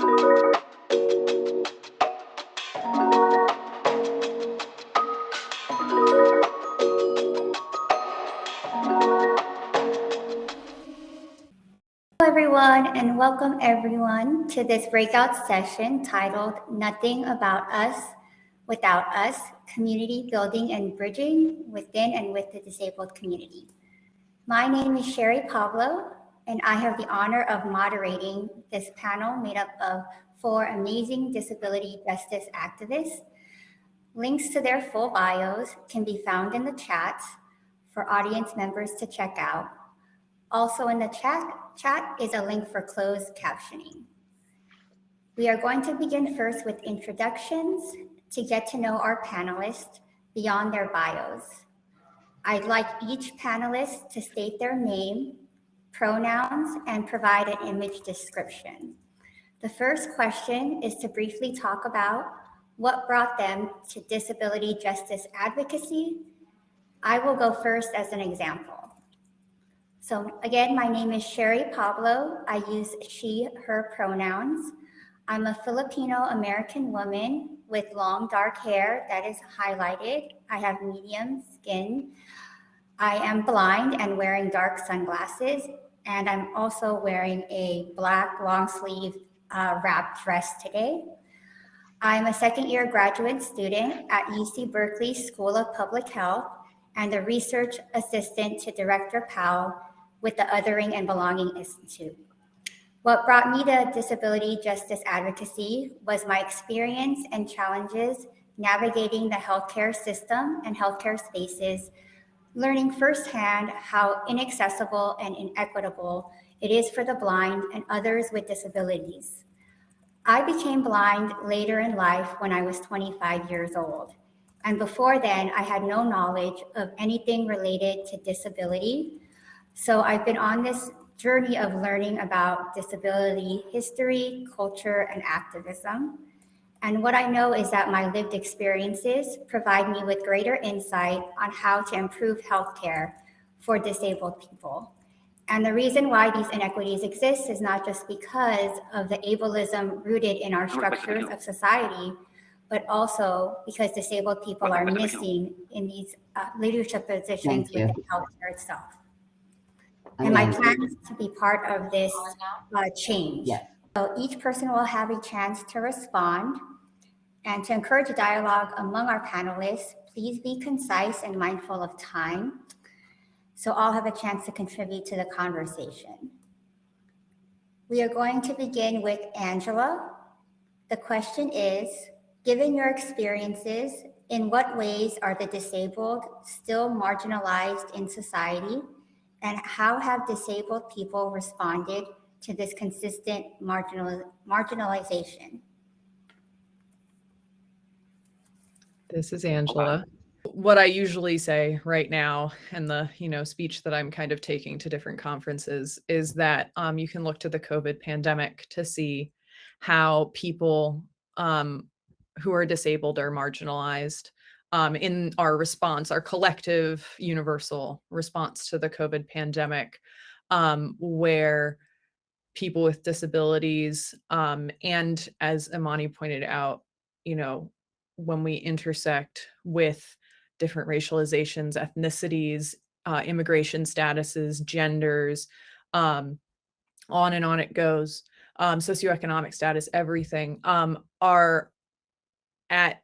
Hello, everyone, and welcome everyone to this breakout session titled Nothing About Us Without Us, Community Building and Bridging Within and with the Disabled Community. My name is Sherry Pablo, and I have the honor of moderating this panel made up of 4 amazing disability justice activists. Links to their full bios can be found in the chat for audience members to check out. Also in the chat is a link for closed captioning. We are going to begin first with introductions to get to know our panelists beyond their bios. I'd like each panelist to state their name, pronouns, and provide an image description. The first question is to briefly talk about what brought them to disability justice advocacy. I will go first as an example. So again, my name is Sherry Pablo. I use she, her pronouns. I'm a Filipino-American woman with long dark hair that is highlighted. I have medium skin. I am blind and wearing dark sunglasses. And I'm also wearing a black long sleeve wrap dress today. I'm a second-year graduate student at UC Berkeley School of Public Health and a research assistant to Director Powell with the Othering and Belonging Institute. What brought me to disability justice advocacy was my experience and challenges navigating the healthcare system and healthcare spaces, learning firsthand how inaccessible and inequitable it is for the blind and others with disabilities. I became blind later in life when I was 25 years old. And before then, I had no knowledge of anything related to disability. So I've been on this journey of learning about disability history, culture, and activism. And what I know is that my lived experiences provide me with greater insight on how to improve healthcare for disabled people. And the reason why these inequities exist is not just because of the ableism rooted in our structures of society, but also because disabled people are missing in these leadership positions within healthcare itself. And my plan is to be part of this change. So each person will have a chance to respond. And to encourage a dialogue among our panelists, please be concise and mindful of time, so all have a chance to contribute to the conversation. We are going to begin with Angela. The question is, given your experiences, in what ways are the disabled still marginalized in society? And how have disabled people responded to this consistent marginalization? This is Angela. What I usually say right now, and the speech that I'm kind of taking to different conferences, is that you can look to the COVID pandemic to see how people who are disabled are marginalized in our response, our collective universal response to the COVID pandemic, where people with disabilities, and as Imani pointed out, when we intersect with different racializations, ethnicities, immigration statuses, genders, on and on it goes, socioeconomic status, everything, are at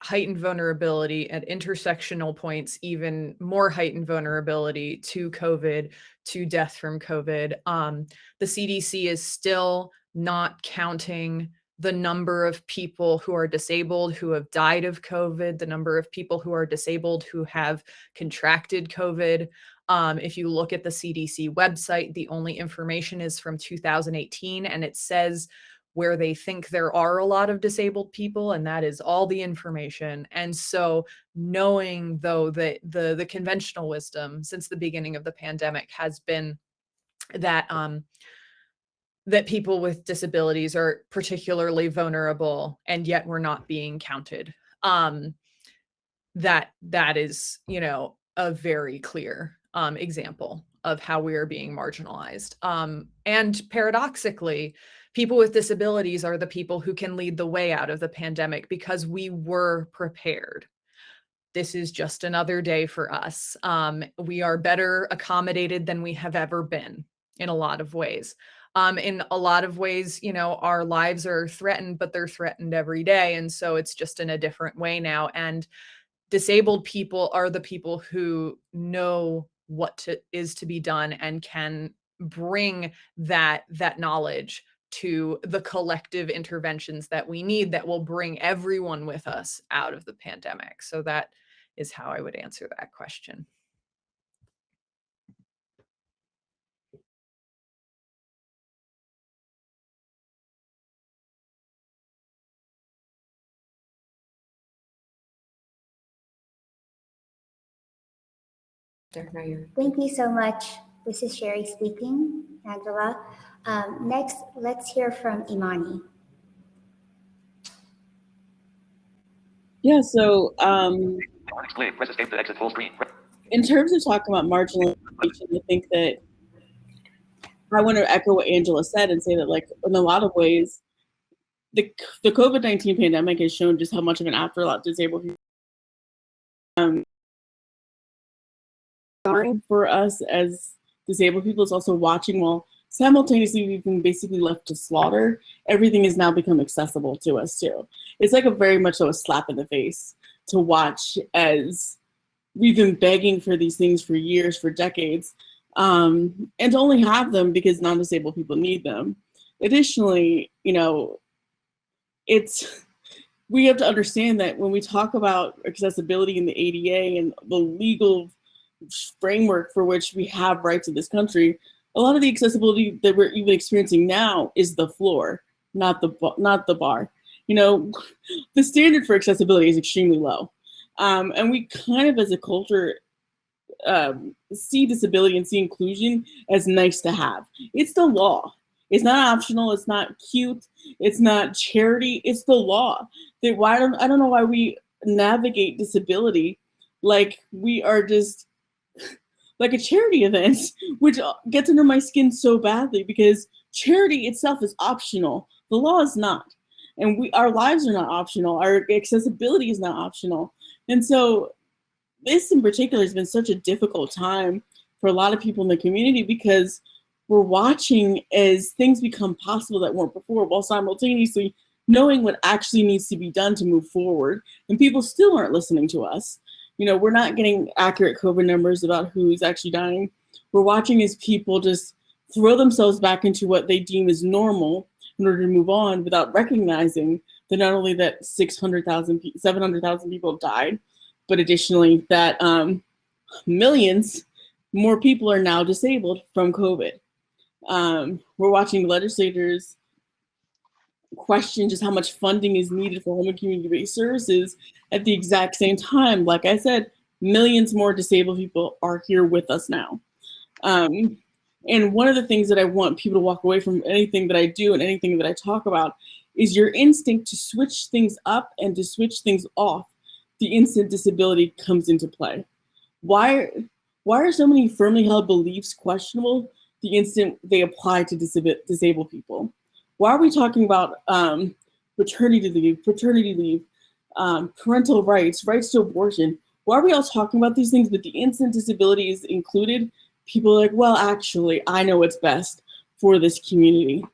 heightened vulnerability at intersectional points, even more heightened vulnerability to COVID, to death from COVID. The CDC is still not counting the number of people who are disabled who have died of COVID, the number of people who are disabled who have contracted COVID. If you look at the CDC website, the only information is from 2018, and it says where they think there are a lot of disabled people, and that is all the information. And so knowing, though, that the conventional wisdom since the beginning of the pandemic has been that that people with disabilities are particularly vulnerable, and yet we're not being counted. That is, a very clear example of how we are being marginalized. And paradoxically, People with disabilities are the people who can lead the way out of the pandemic because we were prepared. This is just another day for us. We are better accommodated than we have ever been in a lot of ways. In a lot of ways, our lives are threatened, but they're threatened every day. And so it's just in a different way now. And disabled people are the people who know what is to be done and can bring that knowledge to the collective interventions that we need that will bring everyone with us out of the pandemic. So that is how I would answer that question. Thank you so much. This is Sherry speaking, Angela. Next, let's hear from Imani. Yeah, so in terms of talking about marginalization, I think that I want to echo what Angela said and say that, like, in a lot of ways, the COVID-19 pandemic has shown just how much of an afterthought disabled people for us as disabled people is also watching while simultaneously we've been basically left to slaughter. Everything has now become accessible to us too. It's like a very much so a slap in the face to watch as we've been begging for these things for years, for decades, and to only have them because non-disabled people need them. Additionally, we have to understand that when we talk about accessibility in the ADA and the legal framework for which we have rights in this country, a lot of the accessibility that we're even experiencing now is the floor, not the bar. The standard for accessibility is extremely low. And we kind of, as a culture, see disability and see inclusion as nice to have. It's the law. It's not optional. It's not cute. It's not charity. It's the law. I don't know why we navigate disability like we are just like a charity event, which gets under my skin so badly because charity itself is optional. The law is not. And our lives are not optional. Our accessibility is not optional. And so this in particular has been such a difficult time for a lot of people in the community because we're watching as things become possible that weren't before while simultaneously knowing what actually needs to be done to move forward. And people still aren't listening to us. We're not getting accurate COVID numbers about who's actually dying. We're watching as people just throw themselves back into what they deem as normal in order to move on without recognizing that not only that 700,000 people died, but additionally that millions more people are now disabled from COVID. We're watching legislators question just how much funding is needed for home and community-based services at the exact same time. Like I said, millions more disabled people are here with us now. And one of the things that I want people to walk away from anything that I do and anything that I talk about is your instinct to switch things up and to switch things off the instant disability comes into play. Why are so many firmly held beliefs questionable the instant they apply to disabled people? Why are we talking about paternity leave, parental rights to abortion? Why are we all talking about these things, but the instant disability is included, people are like, well, actually, I know what's best for this community.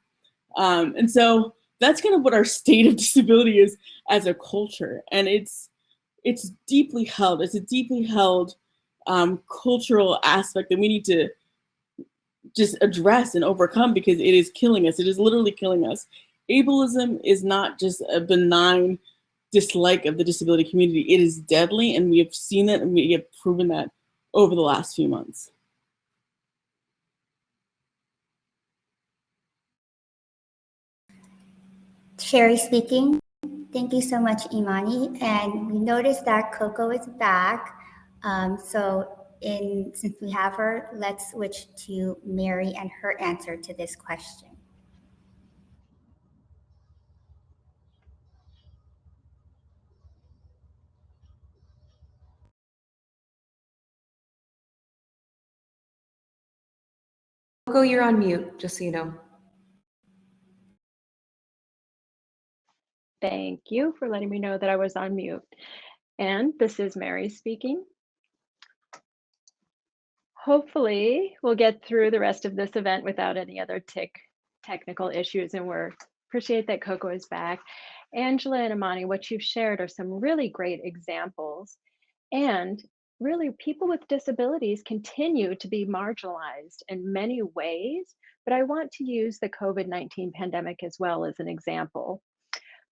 And so that's kind of what our state of disability is as a culture. And it's deeply held. It's a deeply held cultural aspect that we need to just address and overcome because it is killing us. It is literally killing us. Ableism is not just a benign dislike of the disability community. It is deadly, and we have seen that and we have proven that over the last few months. Sherry speaking. Thank you so much, Imani. And we noticed that Coco is back. Since we have her, let's switch to Mary and her answer to this question. Coco, you're on mute, just so you know. Thank you for letting me know that I was on mute. And this is Mary speaking. Hopefully, we'll get through the rest of this event without any other technical issues, and we appreciate that Coco is back. Angela and Amani, what you've shared are some really great examples. And really, people with disabilities continue to be marginalized in many ways, but I want to use the COVID-19 pandemic as well as an example.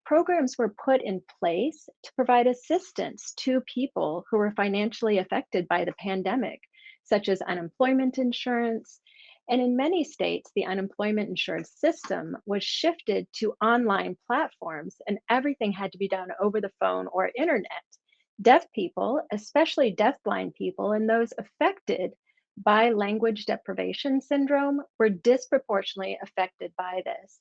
Programs were put in place to provide assistance to people who were financially affected by the pandemic, such as unemployment insurance. And in many states, the unemployment insurance system was shifted to online platforms, and everything had to be done over the phone or internet. Deaf people, especially deafblind people, and those affected by language deprivation syndrome, were disproportionately affected by this.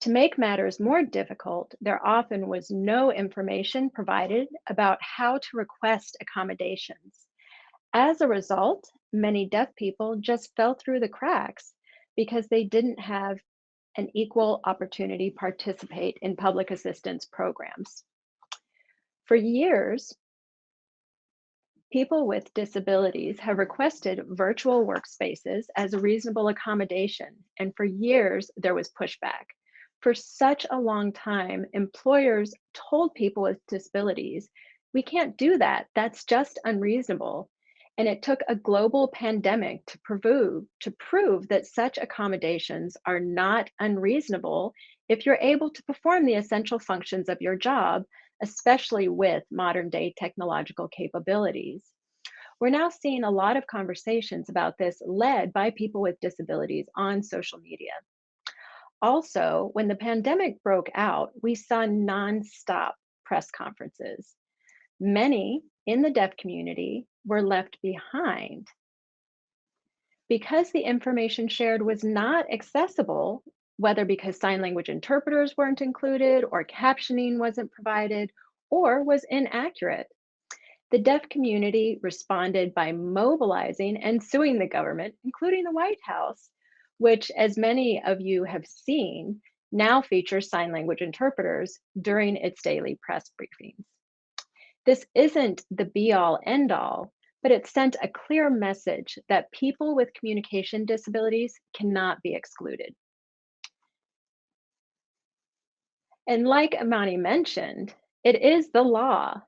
To make matters more difficult, there often was no information provided about how to request accommodations. As a result, many deaf people just fell through the cracks because they didn't have an equal opportunity to participate in public assistance programs. For years, people with disabilities have requested virtual workspaces as a reasonable accommodation, and for years there was pushback. For such a long time, employers told people with disabilities, we can't do that, that's just unreasonable. And it took a global pandemic to prove that such accommodations are not unreasonable if you're able to perform the essential functions of your job, especially with modern day technological capabilities. We're now seeing a lot of conversations about this led by people with disabilities on social media. Also, when the pandemic broke out, we saw nonstop press conferences. Many in the deaf community were left behind because the information shared was not accessible, whether because sign language interpreters weren't included or captioning wasn't provided or was inaccurate. The deaf community responded by mobilizing and suing the government, including the White House, which, as many of you have seen, now features sign language interpreters during its daily press briefings. This isn't the be-all, end-all, but it sent a clear message that people with communication disabilities cannot be excluded. And like Amani mentioned, it is the law,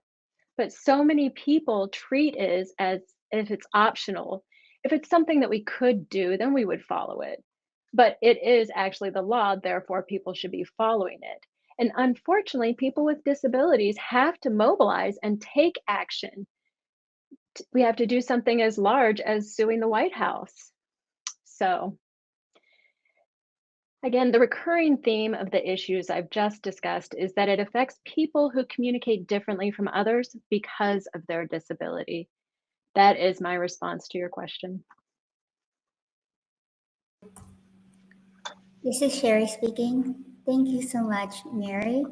but so many people treat it as if it's optional. If it's something that we could do, then we would follow it. But it is actually the law, therefore people should be following it. And unfortunately, people with disabilities have to mobilize and take action. We have to do something as large as suing the White House. So again, the recurring theme of the issues I've just discussed is that it affects people who communicate differently from others because of their disability. That is my response to your question. This is Sherry speaking. Thank you so much, Mary.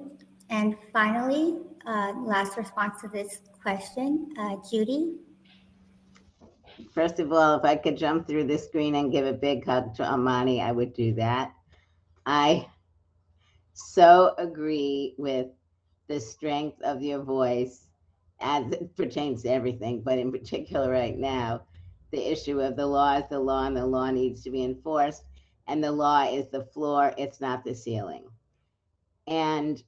And finally, last response to this question, Judy. First of all, if I could jump through the screen and give a big hug to Amani, I would do that. I so agree with the strength of your voice as it pertains to everything, but in particular right now, the issue of the law is the law and the law needs to be enforced, and the law is the floor, it's not the ceiling. And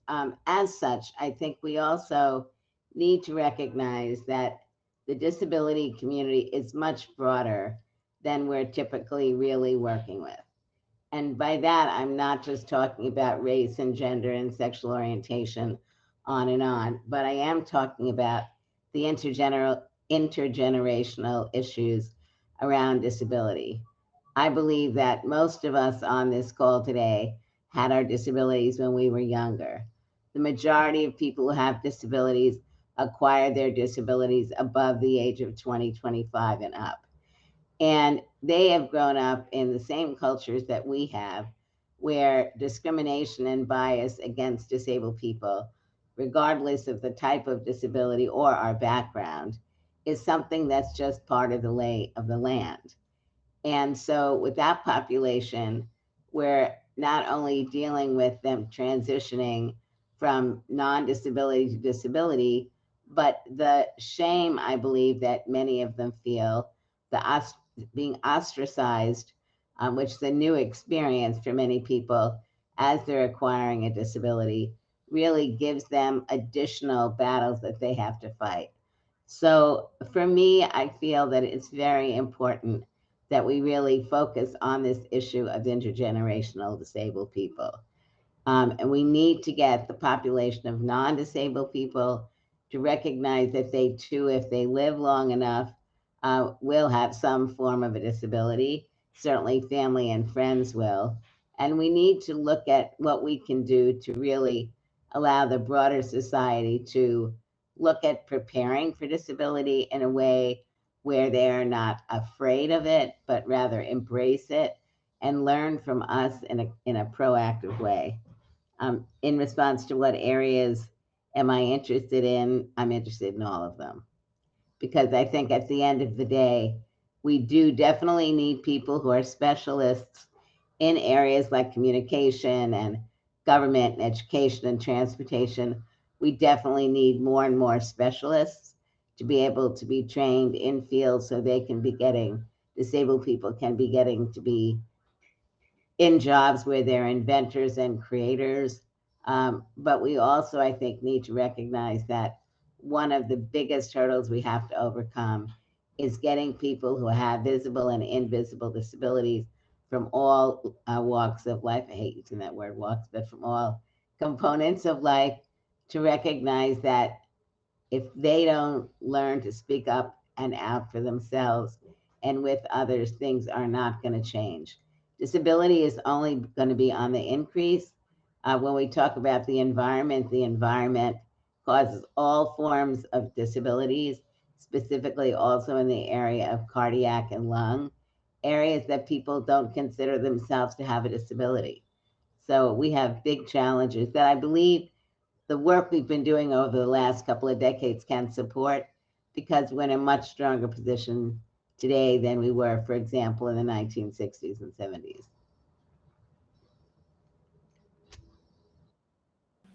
as such, I think we also need to recognize that the disability community is much broader than we're typically really working with. And by that, I'm not just talking about race and gender and sexual orientation, on, but I am talking about the intergenerational issues around disability. I believe that most of us on this call today had our disabilities when we were younger. The majority of people who have disabilities acquire their disabilities above the age of 20, 25 and up. And they have grown up in the same cultures that we have, where discrimination and bias against disabled people, regardless of the type of disability or our background, is something that's just part of the lay of the land. And so with that population, we're not only dealing with them transitioning from non-disability to disability, but the shame, I believe, that many of them feel, being ostracized, which is a new experience for many people as they're acquiring a disability, really gives them additional battles that they have to fight. So for me, I feel that it's very important that we really focus on this issue of intergenerational disabled people. And we need to get the population of non-disabled people to recognize that they too, if they live long enough, will have some form of a disability. Certainly family and friends will. And we need to look at what we can do to really allow the broader society to look at preparing for disability in a way where they are not afraid of it, but rather embrace it and learn from us in a proactive way. In response to what areas am I interested in, I'm interested in all of them. Because I think at the end of the day, we do definitely need people who are specialists in areas like communication and government and education and transportation. We definitely need more and more specialists to be able to be trained in fields so they can be getting, disabled people can be getting to be in jobs where they're inventors and creators. But we also, I think, need to recognize that one of the biggest hurdles we have to overcome is getting people who have visible and invisible disabilities from all walks of life. I hate using that word walks, but from all components of life, to recognize that if they don't learn to speak up and out for themselves and with others, things are not going to change. Disability is only going to be on the increase. When we talk about the environment causes all forms of disabilities, specifically also in the area of cardiac and lung, areas that people don't consider themselves to have a disability. So we have big challenges that I believe the work we've been doing over the last couple of decades can support, because we're in a much stronger position today than we were, for example, in the 1960s and 70s.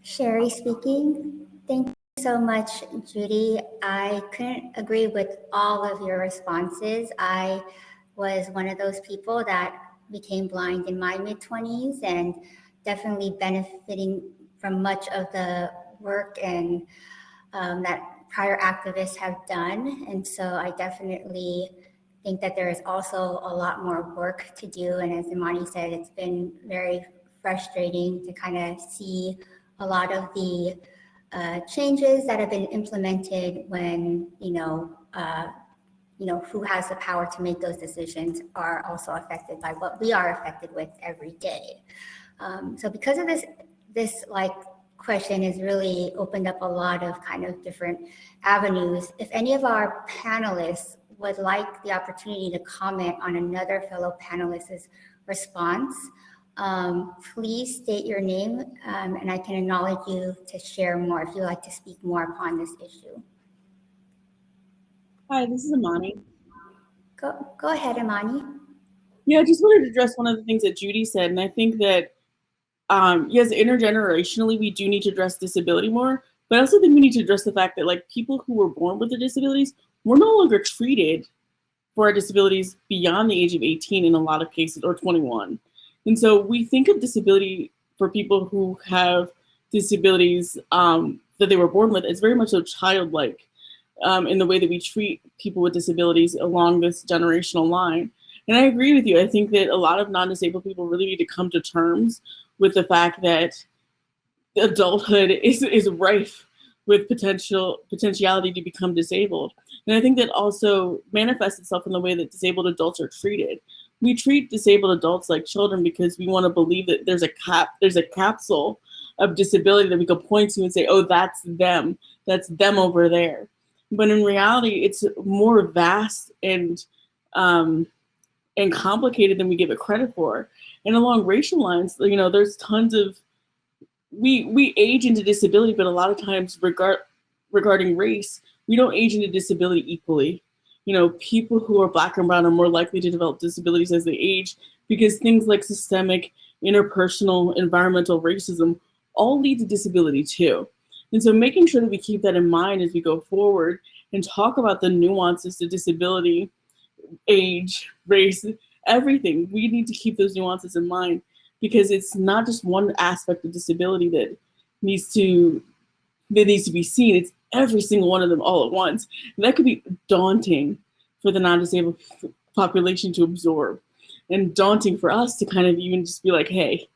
Sherry speaking. Thank you so much, Judy. I couldn't agree with all of your responses. I was one of those people that became blind in my mid-20s and definitely benefiting from much of the work and that prior activists have done. And so I definitely think that there is also a lot more work to do. And as Imani said, it's been very frustrating to kind of see a lot of the changes that have been implemented when, who has the power to make those decisions are also affected by what we are affected with every day. So because of this question has really opened up a lot of kind of different avenues. If any of our panelists would like the opportunity to comment on another fellow panelist's response, please state your name and I can acknowledge you to share more if you'd like to speak more upon this issue. Hi, this is Imani. Go ahead, Imani. Yeah, I just wanted to address one of the things that Judy said, and I think that yes, intergenerationally, we do need to address disability more, but I also think we need to address the fact that people who were born with the disabilities, we're no longer treated for our disabilities beyond the age of 18 in a lot of cases, or 21. And so we think of disability for people who have disabilities that they were born with as very much so childlike in the way that we treat people with disabilities along this generational line. And I agree with you. I think that a lot of non-disabled people really need to come to terms with the fact that adulthood is rife with potentiality to become disabled. And I think that also manifests itself in the way that disabled adults are treated. We treat disabled adults like children because we want to believe that there's a capsule of disability that we could point to and say, oh, that's them over there. But in reality, it's more vast and complicated than we give it credit for. And along racial lines, there's tons of, we age into disability, but a lot of times regarding race, we don't age into disability equally. People who are Black and brown are more likely to develop disabilities as they age because things like systemic, interpersonal, environmental racism all lead to disability too. And so making sure that we keep that in mind as we go forward and talk about the nuances to disability, age, race, everything. We need to keep those nuances in mind, because it's not just one aspect of disability that needs to be seen. It's every single one of them all at once. And that could be daunting for the non-disabled population to absorb, and daunting for us to kind of even just be like, hey,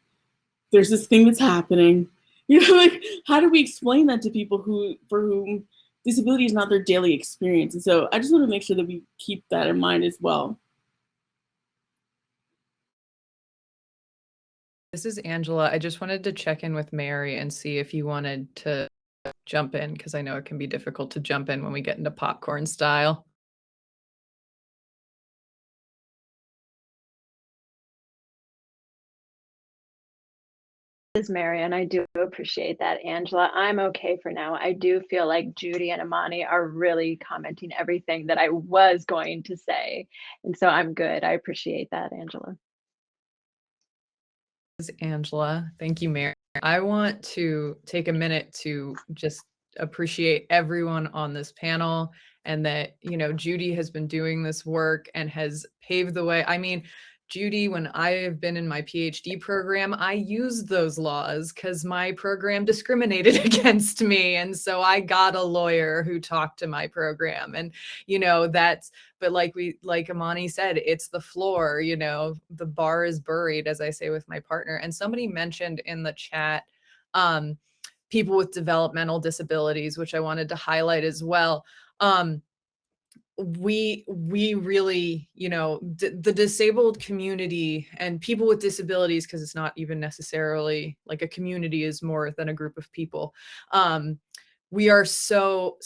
there's this thing that's happening. You know, like, how do we explain that to people for whom disability is not their daily experience? And so I just want to make sure that we keep that in mind as well. This is Angela. I just wanted to check in with Mary and see if you wanted to jump in, because I know it can be difficult to jump in when we get into popcorn style. This is Mary, and I do appreciate that, Angela. I'm okay for now. I do feel like Judy and Amani are really commenting everything that I was going to say. And so I'm good. I appreciate that, Angela. This is Angela. Thank you, Mary. I want to take a minute to just appreciate everyone on this panel, and that, you know, Judy has been doing this work and has paved the way. I mean, Judy, when I have been in my PhD program, I used those laws because my program discriminated against me. And so I got a lawyer who talked to my program. And, you know, but like Amani said, it's the floor, you know, the bar is buried, as I say with my partner. And somebody mentioned in the chat, people with developmental disabilities, which I wanted to highlight as well. We really, you know, the disabled community and people with disabilities, because it's not even necessarily like a community, is more than a group of people. We are so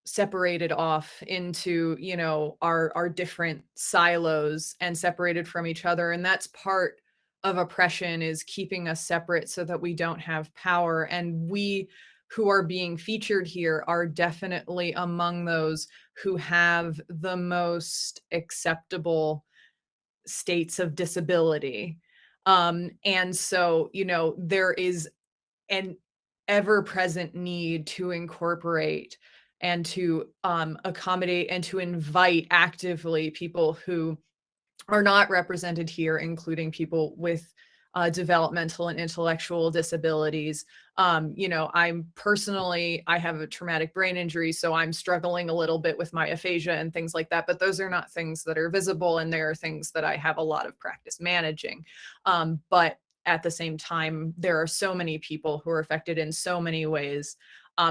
separated off into, you know, our different silos and separated from each other. And that's part of oppression, is keeping us separate so that we don't have power. And we who are being featured here are definitely among those who have the most acceptable states of disability. And so, you know, there is an ever-present need to incorporate and to accommodate and to invite actively people who are not represented here, including people with developmental and intellectual disabilities. You know, I have a traumatic brain injury, so I'm struggling a little bit with my aphasia and things like that, but those are not things that are visible, and they are things that I have a lot of practice managing. But at the same time, there are so many people who are affected in so many ways,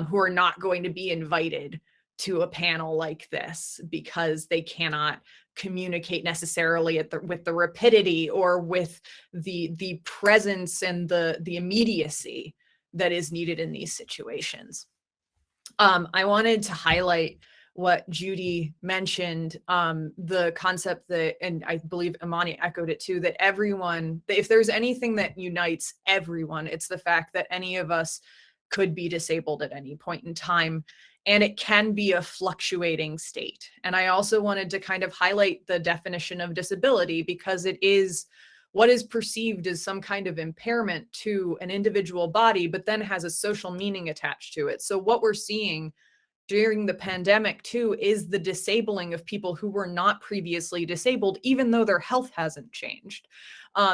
who are not going to be invited to a panel like this because they cannot communicate necessarily with the rapidity or with the presence and the immediacy that is needed in these situations. I wanted to highlight what Judy mentioned, the concept that, and I believe Amani echoed it too, that if there's anything that unites everyone, it's the fact that any of us could be disabled at any point in time, and it can be a fluctuating state. And I also wanted to kind of highlight the definition of disability, because it is what is perceived as some kind of impairment to an individual body, but then has a social meaning attached to it. So what we're seeing during the pandemic too is the disabling of people who were not previously disabled, even though their health hasn't changed.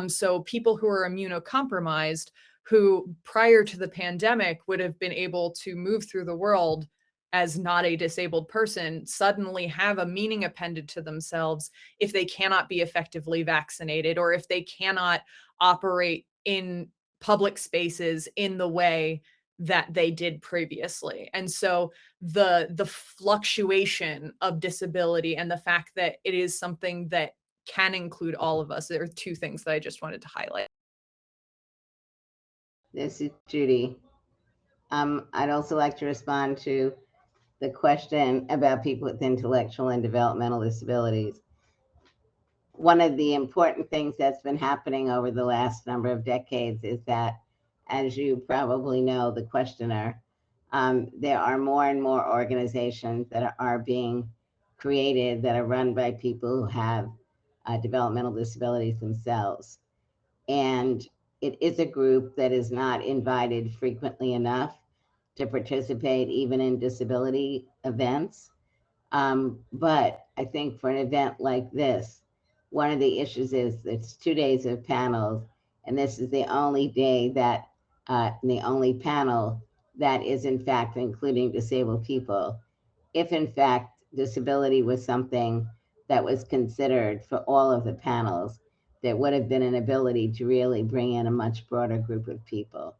So people who are immunocompromised, who prior to the pandemic would have been able to move through the world as not a disabled person, suddenly have a meaning appended to themselves if they cannot be effectively vaccinated, or if they cannot operate in public spaces in the way that they did previously. And so the fluctuation of disability and the fact that it is something that can include all of us, there are two things that I just wanted to highlight. This is Judy. I'd also like to respond to the question about people with intellectual and developmental disabilities. One of the important things that's been happening over the last number of decades is that, as you probably know, the questioner, there are more and more organizations that are being created that are run by people who have developmental disabilities themselves. And it is a group that is not invited frequently enough to participate even in disability events. But I think for an event like this, one of the issues is it's 2 days of panels, and this is the only day that, the only panel that is in fact including disabled people. If in fact disability was something that was considered for all of the panels, there would have been an ability to really bring in a much broader group of people.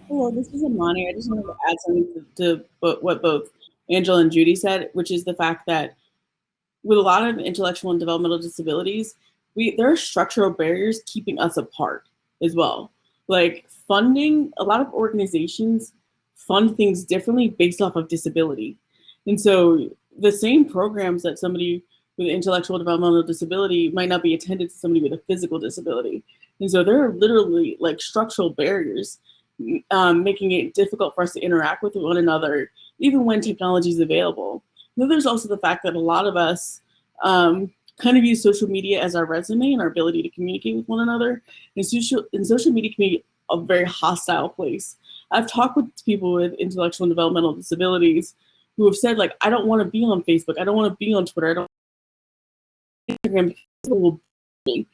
Well, this is Amani. I just wanted to add something to what both Angela and Judy said, which is the fact that with a lot of intellectual and developmental disabilities, there are structural barriers keeping us apart as well. Like funding, a lot of organizations fund things differently based off of disability. And so the same programs that somebody with intellectual developmental disability might not be attended to somebody with a physical disability. And so there are literally like structural barriers, making it difficult for us to interact with one another, even when technology is available. Then there's also the fact that a lot of us kind of use social media as our resume and our ability to communicate with one another. And social media can be a very hostile place. I've talked with people with intellectual and developmental disabilities who have said, like, I don't want to be on Facebook. I don't want to be on Twitter. I don't Instagram because people will be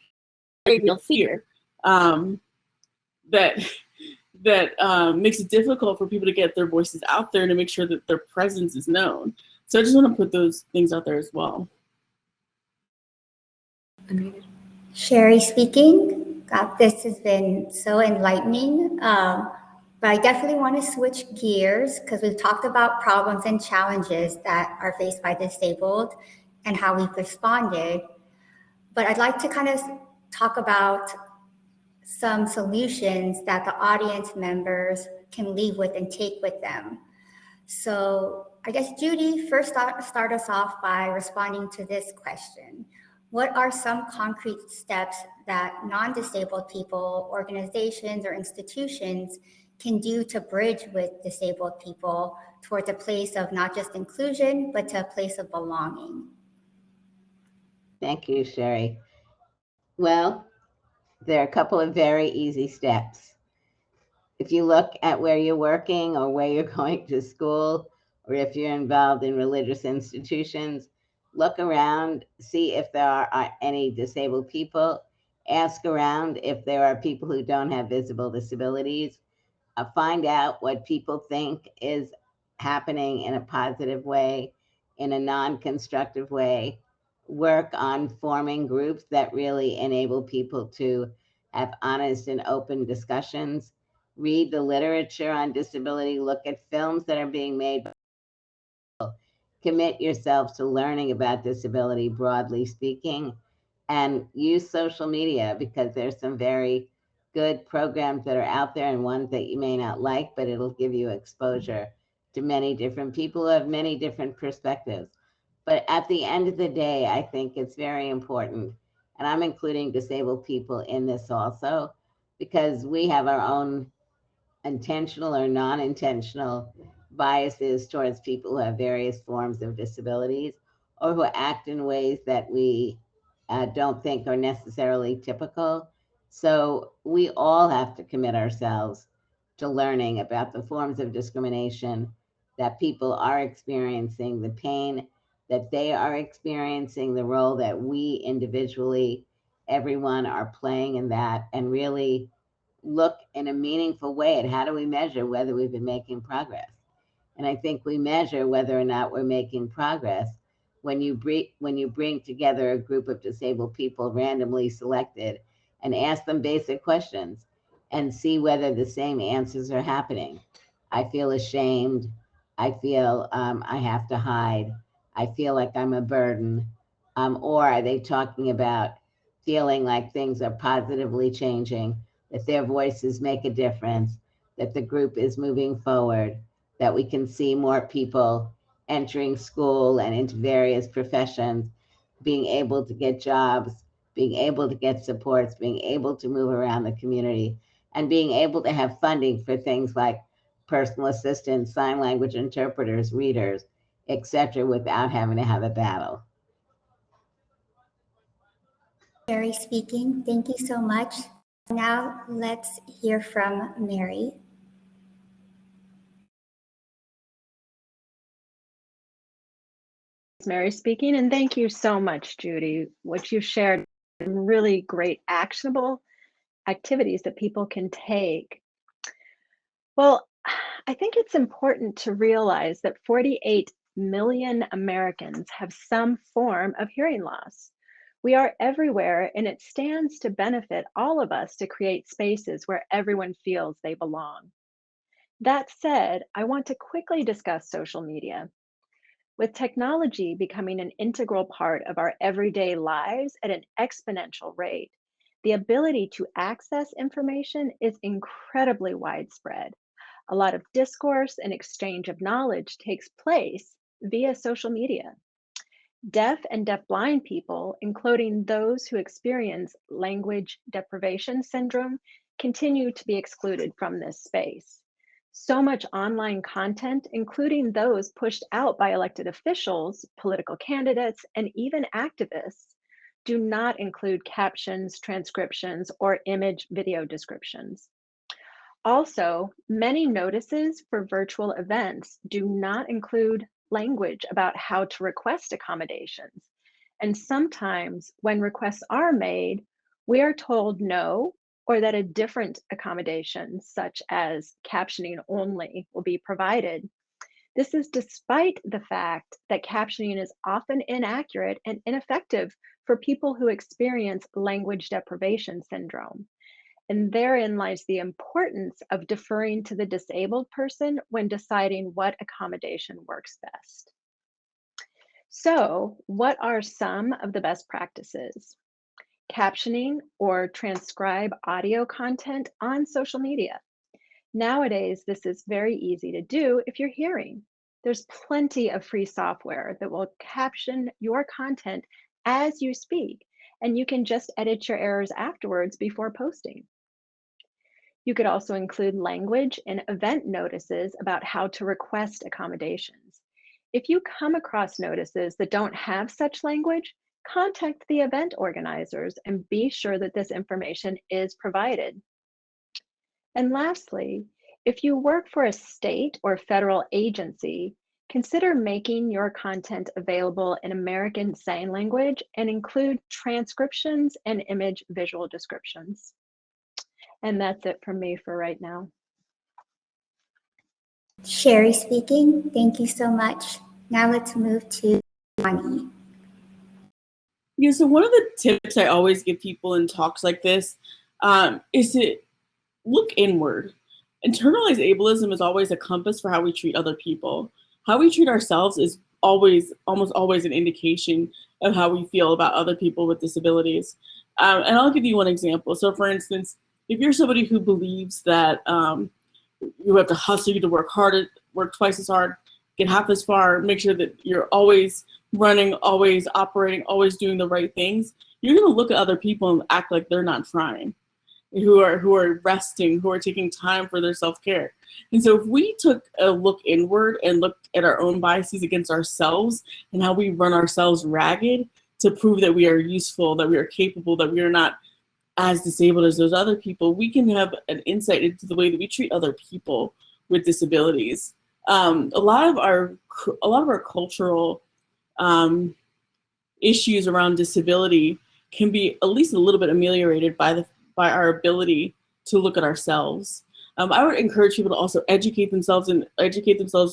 very real fear that makes it difficult for people to get their voices out there and to make sure that their presence is known. So I just want to put those things out there as well. Sherry speaking. God, this has been so enlightening. But I definitely want to switch gears because we've talked about problems and challenges that are faced by disabled and how we've responded. But I'd like to kind of talk about some solutions that the audience members can leave with and take with them. So I guess, Judy, first start us off by responding to this question. What are some concrete steps that non-disabled people, organizations, or institutions can do to bridge with disabled people towards a place of not just inclusion, but to a place of belonging? Thank you, Sherry. Well, there are a couple of very easy steps. If you look at where you're working or where you're going to school, or if you're involved in religious institutions, look around, see if there are any disabled people, ask around if there are people who don't have visible disabilities, find out what people think is happening in a positive way, in a non-constructive way, work on forming groups that really enable people to have honest and open discussions, read the literature on disability, look at films that are being made. Commit yourself to learning about disability, broadly speaking, and use social media because there's some very good programs that are out there and ones that you may not like, but it'll give you exposure to many different people who have many different perspectives. But at the end of the day, I think it's very important, and I'm including disabled people in this also, because we have our own intentional or non-intentional biases towards people who have various forms of disabilities or who act in ways that we don't think are necessarily typical. So we all have to commit ourselves to learning about the forms of discrimination that people are experiencing, the pain that they are experiencing, the role that we individually, everyone are playing in that, and really look in a meaningful way at how do we measure whether we've been making progress. And I think we measure whether or not we're making progress when you bring together a group of disabled people randomly selected and ask them basic questions and see whether the same answers are happening. I feel ashamed. I feel I have to hide. I feel like I'm a burden. Or are they talking about feeling like things are positively changing, that their voices make a difference, that the group is moving forward, that we can see more people entering school and into various professions, being able to get jobs, being able to get supports, being able to move around the community, and being able to have funding for things like personal assistants, sign language interpreters, readers, etc., without having to have a battle. Sherry speaking. Thank you so much. Now let's hear from Mary. Mary speaking, and thank you so much, Judy. What you shared, really great actionable activities that people can take. Well, I think it's important to realize that 48 million Americans have some form of hearing loss. We are everywhere, and it stands to benefit all of us to create spaces where everyone feels they belong. That said, I want to quickly discuss social media. With technology becoming an integral part of our everyday lives at an exponential rate, the ability to access information is incredibly widespread. A lot of discourse and exchange of knowledge takes place via social media. Deaf and deafblind people, including those who experience language deprivation syndrome, continue to be excluded from this space. So much online content, including those pushed out by elected officials, political candidates, and even activists, do not include captions, transcriptions, or image video descriptions. Also, many notices for virtual events do not include language about how to request accommodations. And sometimes when requests are made, we are told no, or that a different accommodation, such as captioning only, will be provided. This is despite the fact that captioning is often inaccurate and ineffective for people who experience language deprivation syndrome. And therein lies the importance of deferring to the disabled person when deciding what accommodation works best. So, what are some of the best practices? Captioning or transcribe audio content on social media. Nowadays, this is very easy to do if you're hearing. There's plenty of free software that will caption your content as you speak, and you can just edit your errors afterwards before posting. You could also include language in event notices about how to request accommodations. If you come across notices that don't have such language, contact the event organizers and be sure that this information is provided. And lastly, if you work for a state or federal agency, consider making your content available in American Sign Language and include transcriptions and image visual descriptions. And that's it from me for right now. Sherry speaking. Thank you so much. Now let's move to Bonnie. Yeah, so one of the tips I always give people in talks like this is to look inward. Internalized ableism is always a compass for how we treat other people. How we treat ourselves is almost always an indication of how we feel about other people with disabilities. And I'll give you one example. So for instance, if you're somebody who believes that you have to hustle, you have to work harder, work twice as hard, get half as far, make sure that you're always running, always operating, always doing the right things, you're gonna look at other people and act like they're not trying, who are resting, who are taking time for their self-care. And so if we took a look inward and looked at our own biases against ourselves and how we run ourselves ragged to prove that we are useful, that we are capable, that we are not as disabled as those other people, we can have an insight into the way that we treat other people with disabilities. A lot of our cultural issues around disability can be at least a little bit ameliorated by our ability to look at ourselves. I would encourage people to also educate themselves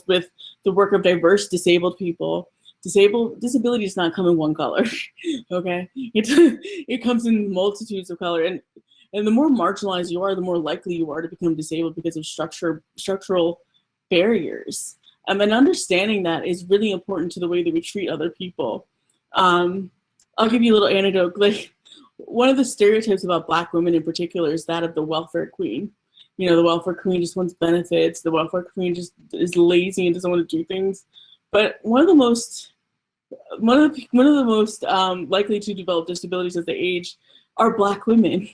with the work of diverse disabled people. Disability does not come in one color, okay? It comes in multitudes of color, and the more marginalized you are, the more likely you are to become disabled because of structural barriers. And understanding that is really important to the way that we treat other people. I'll give you a little anecdote. Like, one of the stereotypes about Black women in particular is that of the welfare queen. You know, the welfare queen just wants benefits. The welfare queen just is lazy and doesn't want to do things. But one of the most likely to develop disabilities as they age are Black women.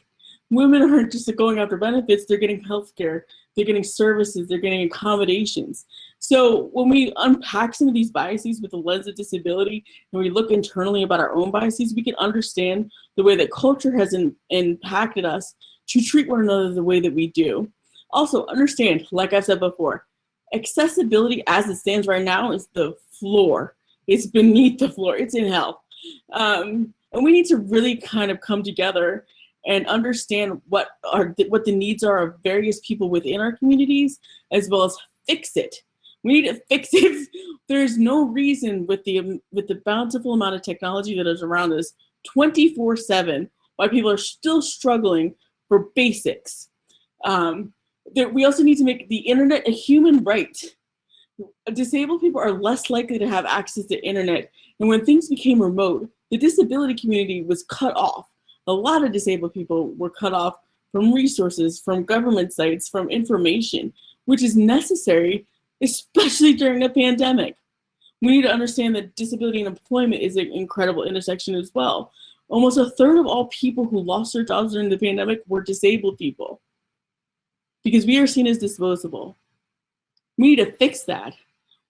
Women aren't just going after benefits, they're getting healthcare, they're getting services, they're getting accommodations. So when we unpack some of these biases with the lens of disability and we look internally about our own biases, we can understand the way that culture has impacted us to treat one another the way that we do. Also understand, like I've said before, accessibility as it stands right now is the floor. It's beneath the floor, it's in hell. And we need to really kind of come together and understand what the needs are of various people within our communities, as well as fix it. We need to fix it. There's no reason with the bountiful amount of technology that is around us 24/7 why people are still struggling for basics. We also need to make the internet a human right. Disabled people are less likely to have access to internet, and when things became remote, the disability community was cut off. A lot of disabled people were cut off from resources, from government sites, from information, which is necessary, especially during a pandemic. We need to understand that disability and employment is an incredible intersection as well. Almost a third of all people who lost their jobs during the pandemic were disabled people, because we are seen as disposable. We need to fix that.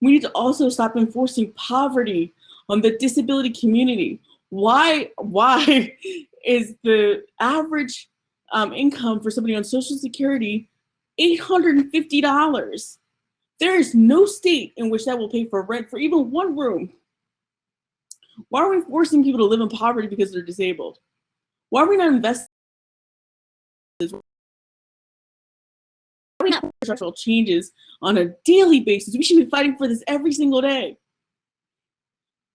We need to also stop enforcing poverty on the disability community. Why is the average income for somebody on Social Security $850? There is no state in which that will pay for rent for even one room. Why are we forcing people to live in poverty because they're disabled? Why are we not investing? Why are we not making structural changes on a daily basis? We should be fighting for this every single day.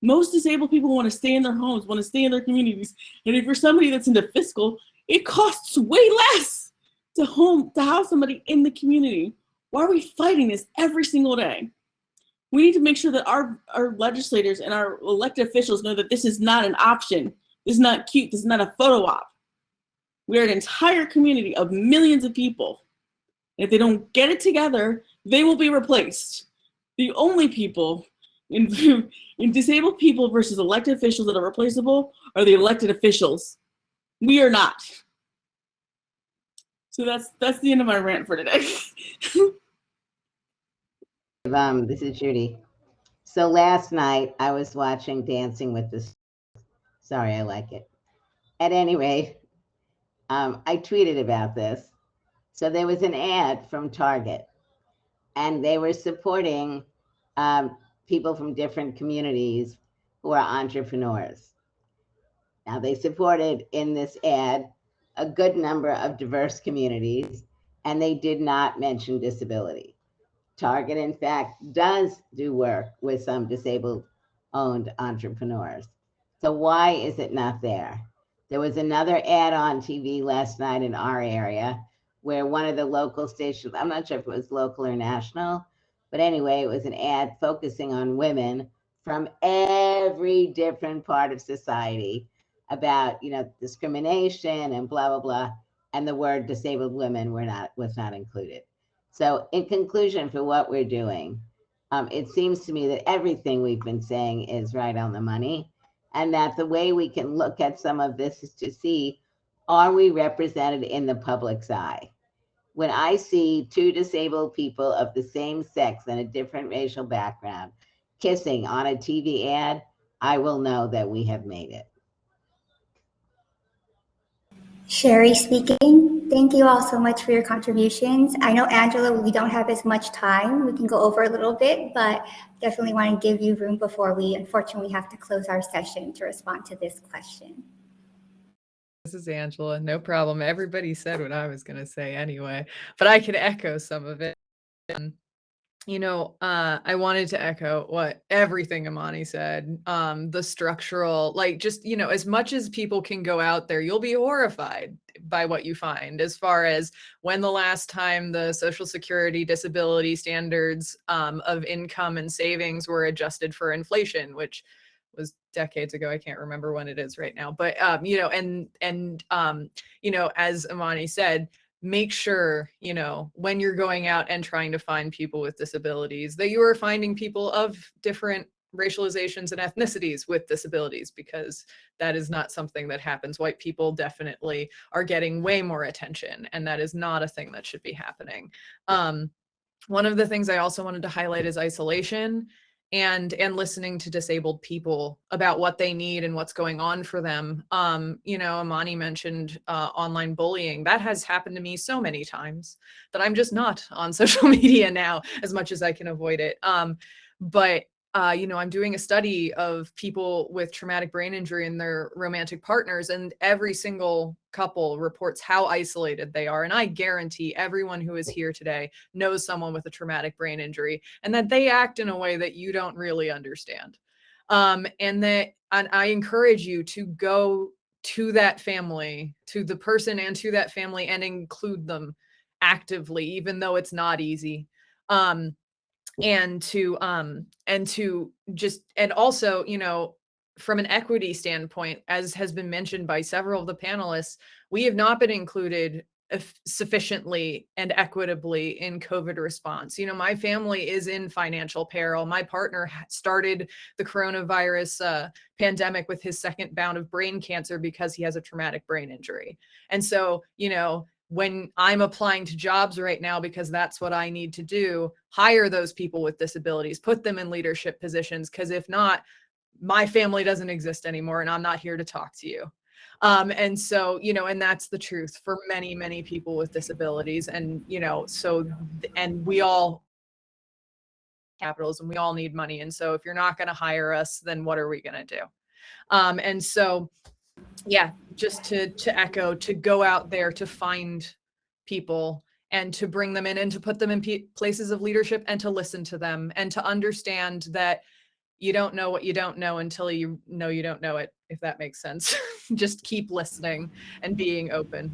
Most disabled people want to stay in their homes, want to stay in their communities. And if you're somebody that's into fiscal, it costs way less to house somebody in the community. Why are we fighting this every single day? We need to make sure that our legislators and our elected officials know that this is not an option. This is not cute. This is not a photo op. We are an entire community of millions of people. And if they don't get it together, they will be replaced. The only people in disabled people versus elected officials that are replaceable are the elected officials. We are not. So that's the end of my rant for today. This is Judy. So last night I was watching Dancing with the Stars. Sorry, I like it. At any rate, I tweeted about this. So there was an ad from Target, and they were supporting people from different communities who are entrepreneurs. Now, they supported in this ad a good number of diverse communities, and they did not mention disability. Target, in fact, does do work with some disabled-owned entrepreneurs. So why is it not there? There was another ad on TV last night in our area where one of the local stations, I'm not sure if it was local or national, but anyway, it was an ad focusing on women from every different part of society about, discrimination and blah, blah, blah. And the word disabled women was not included. So in conclusion, for what we're doing, it seems to me that everything we've been saying is right on the money, and that the way we can look at some of this is to see, are we represented in the public's eye? When I see two disabled people of the same sex and a different racial background kissing on a TV ad, I will know that we have made it. Sherry speaking. Thank you all so much for your contributions. I know, Angela, we don't have as much time. We can go over a little bit, but definitely want to give you room before we unfortunately have to close our session to respond to this question. This is Angela. No problem. Everybody said what I was going to say anyway, but I can echo some of it. I wanted to echo what everything Amani said. The structural, as much as people can go out there, you'll be horrified by what you find as far as when the last time the Social Security disability standards of income and savings were adjusted for inflation, which was decades ago. I can't remember when it is right now, but as Amani said, make sure, when you're going out and trying to find people with disabilities, that you are finding people of different racializations and ethnicities with disabilities, because that is not something that happens. White people definitely are getting way more attention, and that is not a thing that should be happening. One of the things I also wanted to highlight is isolation and listening to disabled people about what they need and what's going on for them. You know, Amani mentioned online bullying. That has happened to me so many times that I'm just not on social media now as much as I can avoid it. But you know, I'm doing a study of people with traumatic brain injury and their romantic partners, and every single couple reports how isolated they are. And I guarantee everyone who is here today knows someone with a traumatic brain injury, and that they act in a way that you don't really understand. And I encourage you to go to that family, to the person and to that family, and include them actively, even though it's not easy. And also, you know, from an equity standpoint, as has been mentioned by several of the panelists, we have not been included sufficiently and equitably in COVID response. You know, my family is in financial peril. My partner started the coronavirus pandemic with his second bout of brain cancer because he has a traumatic brain injury. And so, you know, when I'm applying to jobs right now, because that's what I need to do, hire those people with disabilities, put them in leadership positions, because if not, my family doesn't exist anymore and I'm not here to talk to you. And so, you know, and that's the truth for many, many people with disabilities. And, you know, so, and we all capitalism, we all need money. And so if you're not going to hire us, then what are we going to do? And so, yeah, just to echo, to go out there to find people and to bring them in and to put them in places of leadership and to listen to them and to understand that you don't know what you don't know until you know you don't know it, if that makes sense. Just keep listening and being open.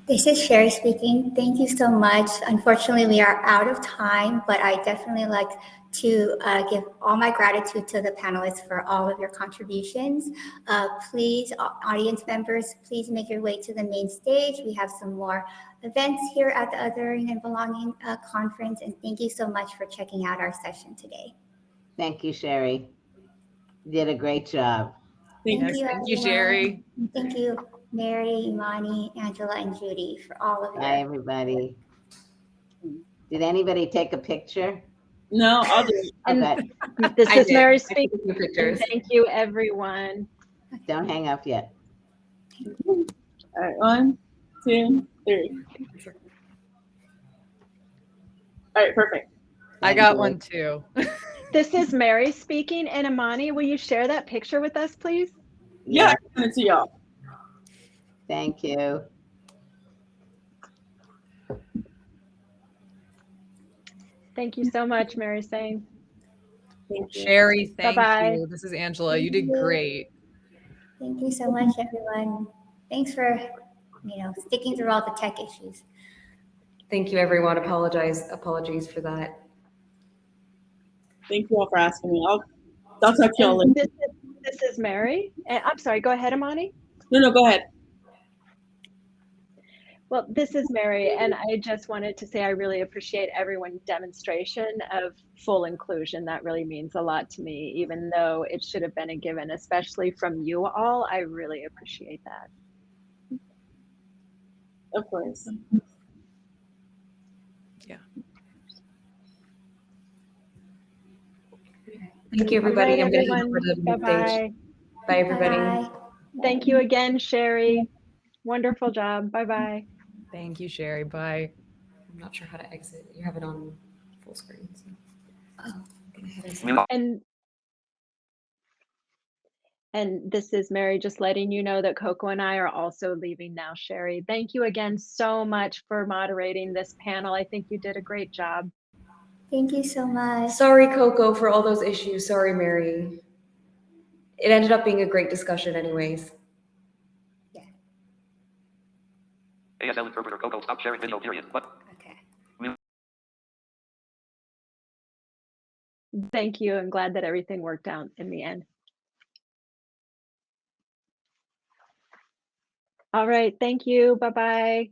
This is Sherry speaking. Thank you so much. Unfortunately, we are out of time, but I definitely like to give all my gratitude to the panelists for all of your contributions. Please, audience members, please make your way to the main stage. We have some more events here at the Othering and Belonging Conference, and thank you so much for checking out our session today. Thank you, Sherry. You did a great job. Thank you, Thank you, Sherry. Thank you, Mary, Imani, Angela, and Judy for all of Bye, everybody. Did anybody take a picture? No, I'll do it. Okay. This is Mary speaking. Pictures. Thank you, everyone. Don't hang up yet. All right, 1, 2, 3. All right, perfect. I got one too. This is Mary speaking. And Imani, will you share that picture with us, please? Yeah, I sent it to y'all. Thank you. Thank you so much, Mary saying. Thank you. Sherry, thank Bye-bye. you. This is Angela. You did great. Thank you so much, everyone. Thanks for, sticking through all the tech issues. Thank you, everyone. Apologies for that. Thank you all for asking me. I'll talk to y'all later. This is Mary. I'm sorry, go ahead, Imani. No, go ahead. Well, this is Mary, and I just wanted to say I really appreciate everyone's demonstration of full inclusion. That really means a lot to me, even though it should have been a given, especially from you all. I really appreciate that. Of course. Yeah. Thank you, everybody. All right, I'm going to head everyone. over to the main Bye-bye. stage. Bye, everybody. Bye. Thank you again, Sherry. Wonderful job. Bye-bye. Thank you, Sherry. Bye. I'm not sure how to exit. You have it on full screen. So. And this is Mary, just letting you know that Coco and I are also leaving now, Sherry. Thank you again so much for moderating this panel. I think you did a great job. Thank you so much. Sorry, Coco, for all those issues. Sorry, Mary. It ended up being a great discussion anyways. Yeah. ASL interpreter Coco, stop sharing video, period. What? Okay. Thank you. I'm glad that everything worked out in the end. All right. Thank you. Bye-bye.